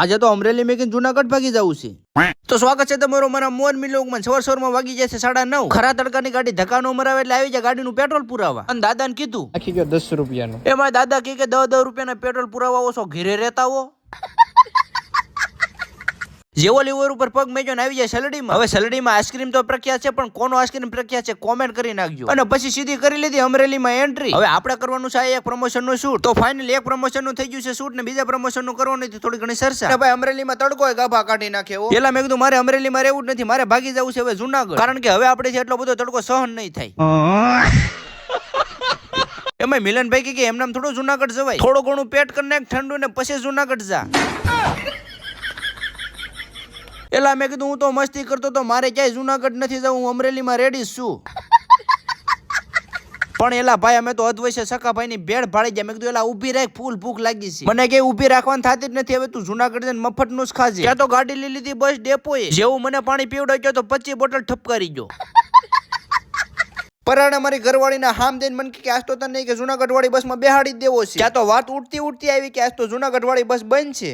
આજે તો અમરેલી મેં જુનાગઢ ભાગી જવું છે. તો સ્વાગત છે તમારું મારા મોર મિલોગમાં. સવાર વાગી જશે 9:30. ખરા તડકાની ગાડી ધક્કા નો મરાવે એટલે આવી જાય ગાડીનું પેટ્રોલ પુરાવા. અને દાદાને કીધું આખી ગયો 10 રૂપિયાનું. એમાં દાદા કે 10 રૂપિયાના પેટ્રોલ પુરાવા ઓછો ઘેરે રહેતા હો. જેવો લીવર ઉપર પગ મેજો ને આવી જાય સલડીમાં. હવે સલડીમાં આઈસ્ક્રીમ તો પ્રખ્યાત છે, પણ કોનો આઈસ્ક્રીમ પ્રખ્યાત છે કોમેન્ટ કરી નાખજો. અને પછી સીધી કરી લીધી અમરેલીમાં એન્ટ્રી. હવે આપણે કરવાનું છે એક પ્રમોશન નું શૂટ. તો ફાઇનલ એક પ્રમોશન નું થઈ ગયું છે શૂટ, ને બીજા પ્રમોશન નું કરવાનું નથી. થોડી ઘણી સરસા ભાઈ અમરેલીમાં તડકો ગાભા કાઢી નાખ્યો. પેલા મેં કીધું મારે અમરેલીમાં રહેવું જ નથી, મારે ભાગી જવું છે હવે જુનાગઢ. કારણ કે હવે આપણે એટલો બધો તડકો સહન નહીં થાય. એમાં મિલનભાઈ કે એમનામ થોડું જુનાગઢ જવાય, થોડું ઘણું પેટ કરી નાખ ઠંડુ ને પછી જુનાગઢ જા. એલા મેં કીધું હું તો મસ્તી કરતો તો, મારે ક્યાંય જુનાગઢ નથી જવું, હું અમરેલીમાં રેડી છું. પણ એલા ભાઈ અમે તો અધવૈસે સકાભાઈ ની ભેળ ભાળી ગયા. મેં કીધું એલા ઉભી રાખ, ફૂલ ભૂખ લાગી છે. મને કઈ ઉભી રાખવાની થતી જ નથી. હવે તું જુનાગઢ જઈને મફત નું જ ખાજે. ત્યાં તો ગાડી લઈ લીધી બસ ડેપોએ. જેવું મને પાણી પીવડાવ્યો તો 25 બોટલ ઠપકારી ગયો. પરાણે મારી ઘરવાળીના હામ દઈને મને કે આજ તો તને કે જુનાગઢ વાળી બસમાં બેહાડી જ દેવો છે. ત્યાં તો વાત ઉડતી આવી કે આજ તો જુનાગઢ વાળી બસ બંધ છે.